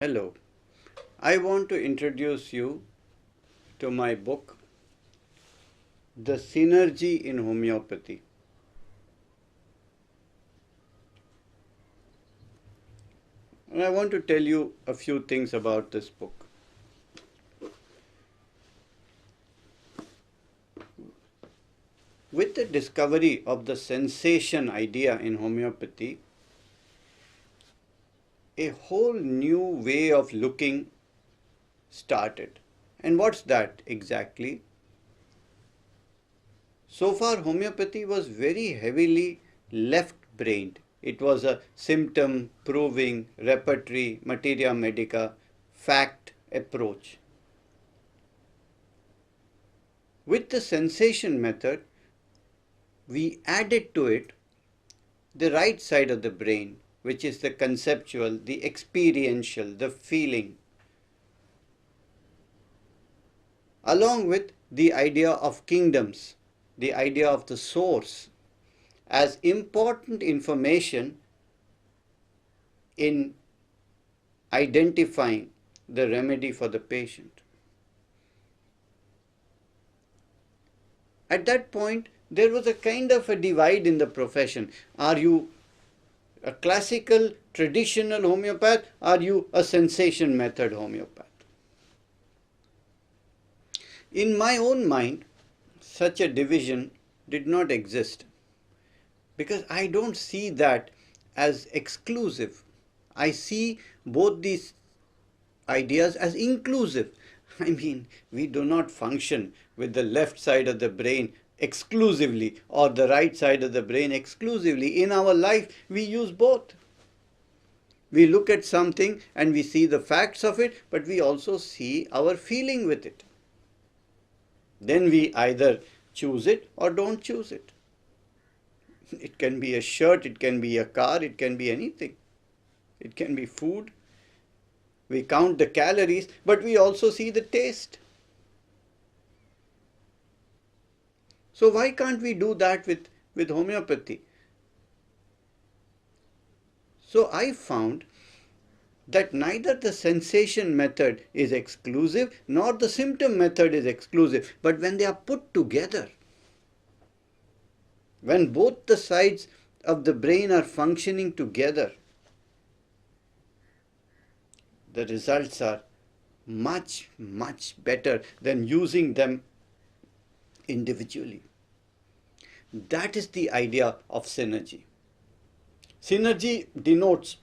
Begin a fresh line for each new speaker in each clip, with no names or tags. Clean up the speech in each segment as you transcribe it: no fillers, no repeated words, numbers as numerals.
Hello, I want to introduce you to my book, The Synergy in Homeopathy. And I want to tell you a few things about this book. With the discovery of the sensation idea in homeopathy, a whole new way of looking started. And what's that exactly? So far, homeopathy was very heavily left-brained. It was a symptom proving, repertory, materia medica, fact approach. With the sensation method, we added to it the right side of the brain, which is the conceptual, the experiential, the feeling, along with the idea of kingdoms, the idea of the source, as important information in identifying the remedy for the patient. At that point, there was a kind of a divide in the profession. Are you a classical, traditional homeopath? Are you a sensation method homeopath? In my own mind, such a division did not exist because I don't see that as exclusive. I see both these ideas as inclusive. I mean, we do not function with the left side of the brain exclusively or the right side of the brain exclusively. In our life, we use both. We look at something and we see the facts of it, but we also see our feeling with it. Then we either choose it or don't choose it. It can be a shirt, it can be a car, it can be anything. It can be food. We count the calories, but we also see the taste. So why can't we do that with homeopathy? So I found that neither the sensation method is exclusive nor the symptom method is exclusive. But when they are put together, when both the sides of the brain are functioning together, the results are much, much better than using them individually. That is the idea of synergy. Synergy denotes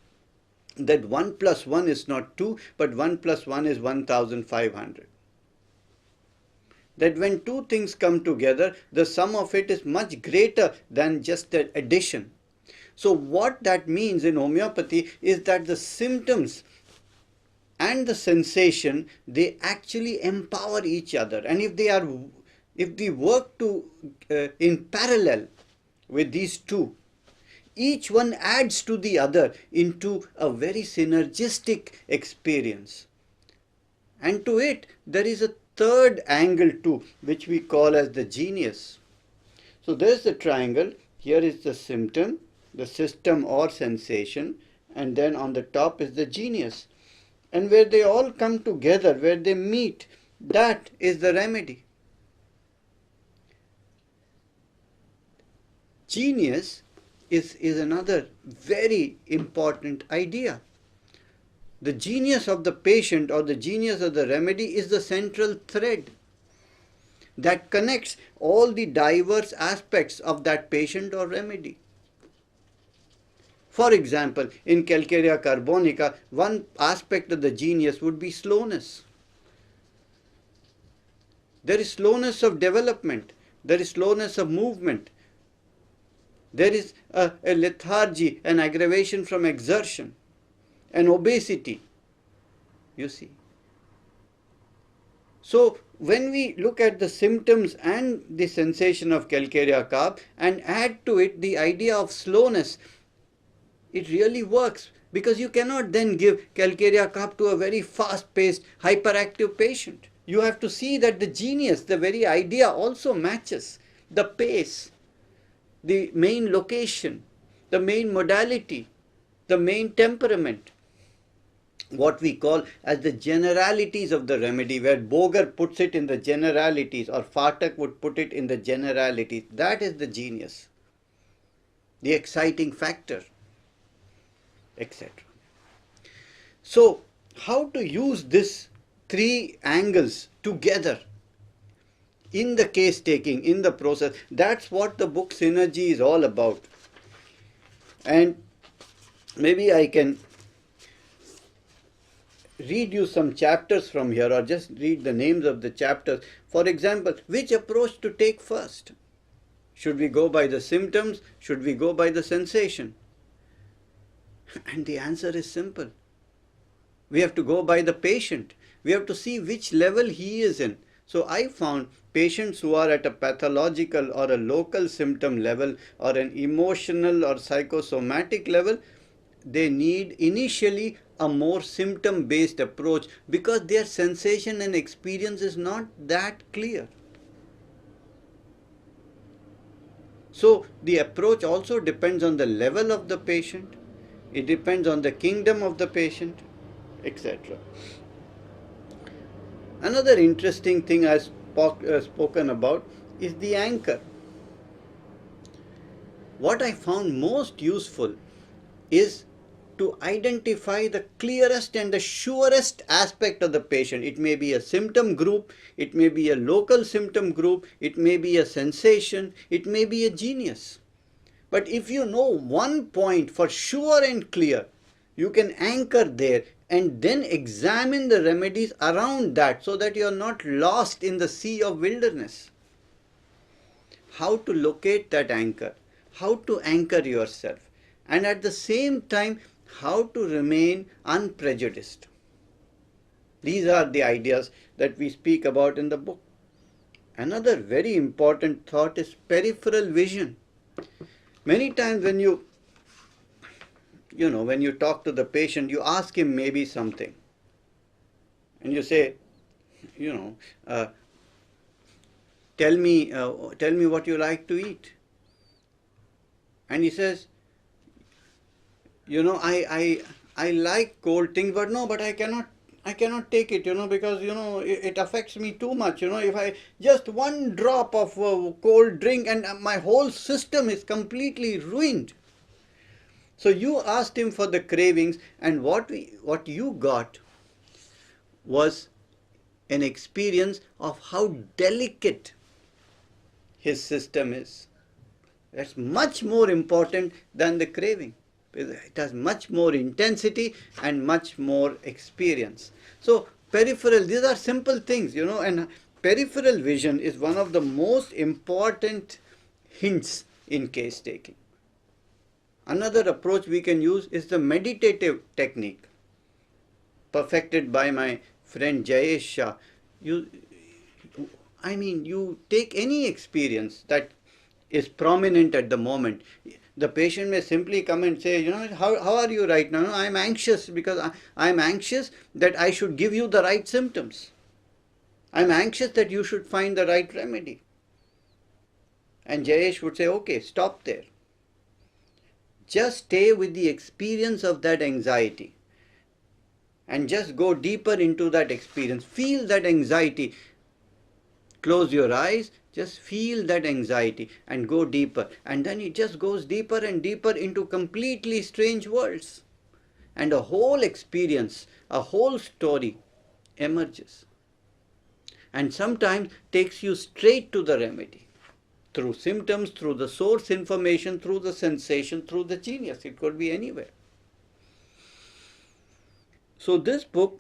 that 1 plus 1 is not 2, but 1 plus 1 is 1500. That when two things come together, the sum of it is much greater than just the addition. So what that means in homeopathy is that the symptoms and the sensation, they actually empower each other. And if we work in parallel with these two, each one adds to the other into a very synergistic experience. And to it, there is a third angle too, which we call as the genius. So there's the triangle, here is the symptom, the system or sensation, and then on the top is the genius. And where they all come together, where they meet, that is the remedy. Genius is another very important idea. The genius of the patient or the genius of the remedy is the central thread that connects all the diverse aspects of that patient or remedy. For example, in Calcarea carbonica, one aspect of the genius would be slowness. There is slowness of development. There is slowness of movement. There is a lethargy, an aggravation from exertion, an obesity, you see. So when we look at the symptoms and the sensation of Calcarea carb and add to it the idea of slowness, it really works, because you cannot then give Calcarea carb to a very fast-paced, hyperactive patient. You have to see that the genius, the very idea, also matches the pace, the main location, the main modality, the main temperament. what we call as the generalities of the remedy, where Boger puts it in the generalities or Fatak would put it in the generalities. That is the genius, the exciting factor, etc. So, how to use this three angles together in the case taking, in the process? That's what the book Synergy is all about. And maybe I can read you some chapters from here, or just read the names of the chapters. For example, which approach to take first? Should we go by the symptoms? Should we go by the sensation? And the answer is simple. We have to go by the patient. We have to see which level he is in. So I found patients who are at a pathological or a local symptom level or an emotional or psychosomatic level, they need initially a more symptom based approach because their sensation and experience is not that clear. So the approach also depends on the level of the patient, it depends on the kingdom of the patient, etc. Another interesting thing I've spoken about is the anchor. What I found most useful is to identify the clearest and the surest aspect of the patient. It may be a symptom group, it may be a local symptom group, it may be a sensation, it may be a genius. But if you know one point for sure and clear, you can anchor there and then examine the remedies around that so that you are not lost in the sea of wilderness. How to locate that anchor, how to anchor yourself, and at the same time, how to remain unprejudiced. These are the ideas that we speak about in the book. Another very important thought is peripheral vision. Many times when you talk to the patient, you ask him maybe something. And you say, tell me what you like to eat. And he says, I like cold things, but I cannot take it, because, it affects me too much, if I just one drop of cold drink and my whole system is completely ruined. So you asked him for the cravings, and what you got was an experience of how delicate his system is. That's much more important than the craving. It has much more intensity and much more experience. So peripheral, these are simple things, and peripheral vision is one of the most important hints in case taking. Another approach we can use is the meditative technique, perfected by my friend Jayesh Shah. You take any experience that is prominent at the moment. The patient may simply come and say, how are you right now? I am anxious because I am anxious that I should give you the right symptoms. I am anxious that you should find the right remedy. And Jayesh would say, okay, stop there. Just stay with the experience of that anxiety and just go deeper into that experience. Feel that anxiety. Close your eyes, just feel that anxiety and go deeper. And then it just goes deeper and deeper into completely strange worlds. And a whole experience, a whole story emerges. And sometimes takes you straight to the remedy. Through symptoms, through the source information, through the sensation, through the genius. It could be anywhere. So this book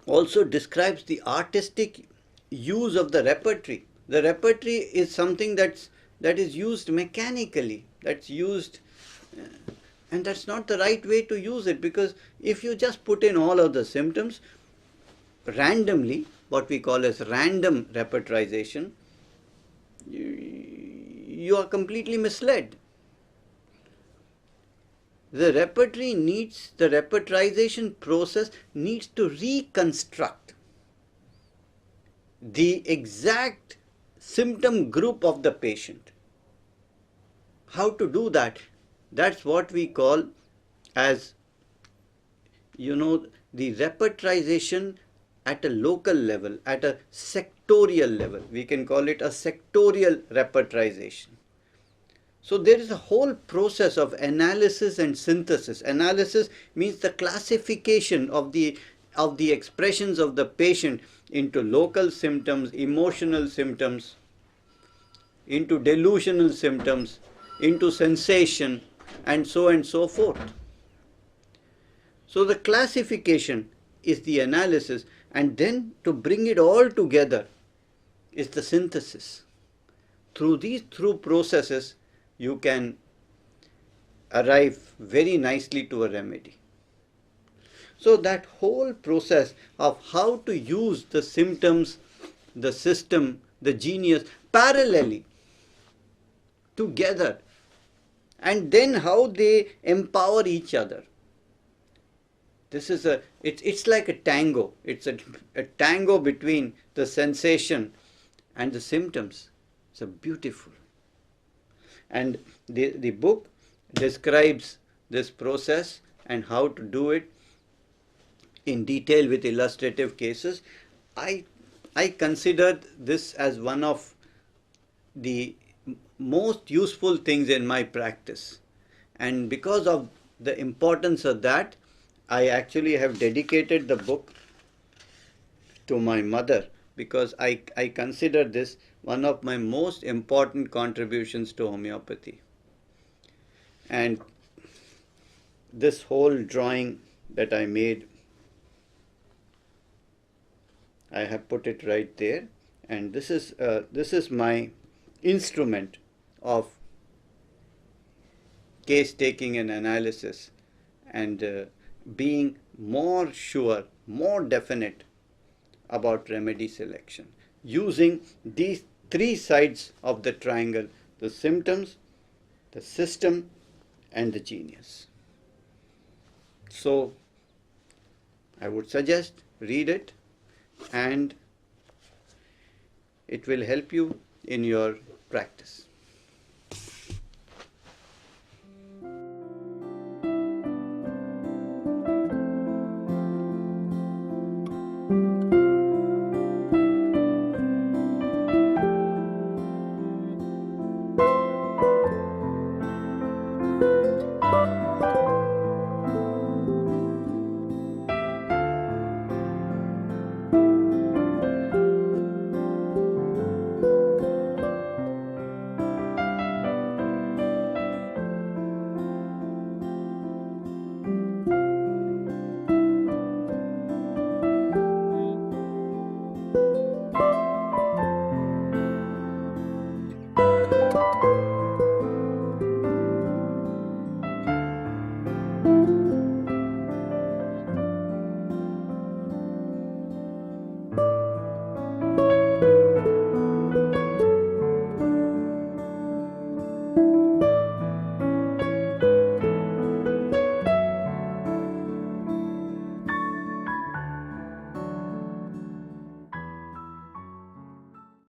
also describes the artistic use of the repertory. The repertory is something that is used mechanically, that's used, and that's not the right way to use it, because if you just put in all of the symptoms randomly, what we call as random repertorization, you are completely misled. The repertorization process needs to reconstruct the exact symptom group of the patient. How to do that? That's what we call as, the repertorization at a local level, at a sectorial level. We can call it a sectorial repertorization. So there is a whole process of analysis and synthesis. Analysis means the classification of the expressions of the patient into local symptoms, emotional symptoms, into delusional symptoms, into sensation, and so forth. So the classification is the analysis, and then to bring it all together is the synthesis. Through these processes, you can arrive very nicely to a remedy. So that whole process of how to use the symptoms, the system, the genius parallelly together, and then how they empower each other. This is it's like a tango. It's a tango between the sensation and the symptoms. It's a beautiful. And the book describes this process and how to do it in detail with illustrative cases. I consider this as one of the most useful things in my practice, and because of the importance of that, I actually have dedicated the book to my mother, because I consider this one of my most important contributions to homeopathy. And this whole drawing that I made, I have put it right there, and this is my instrument of case taking and analysis, and being more sure, more definite about remedy selection, using these three sides of the triangle: the symptoms, the system, and the genius. So I would suggest read it, and it will help you in your practice.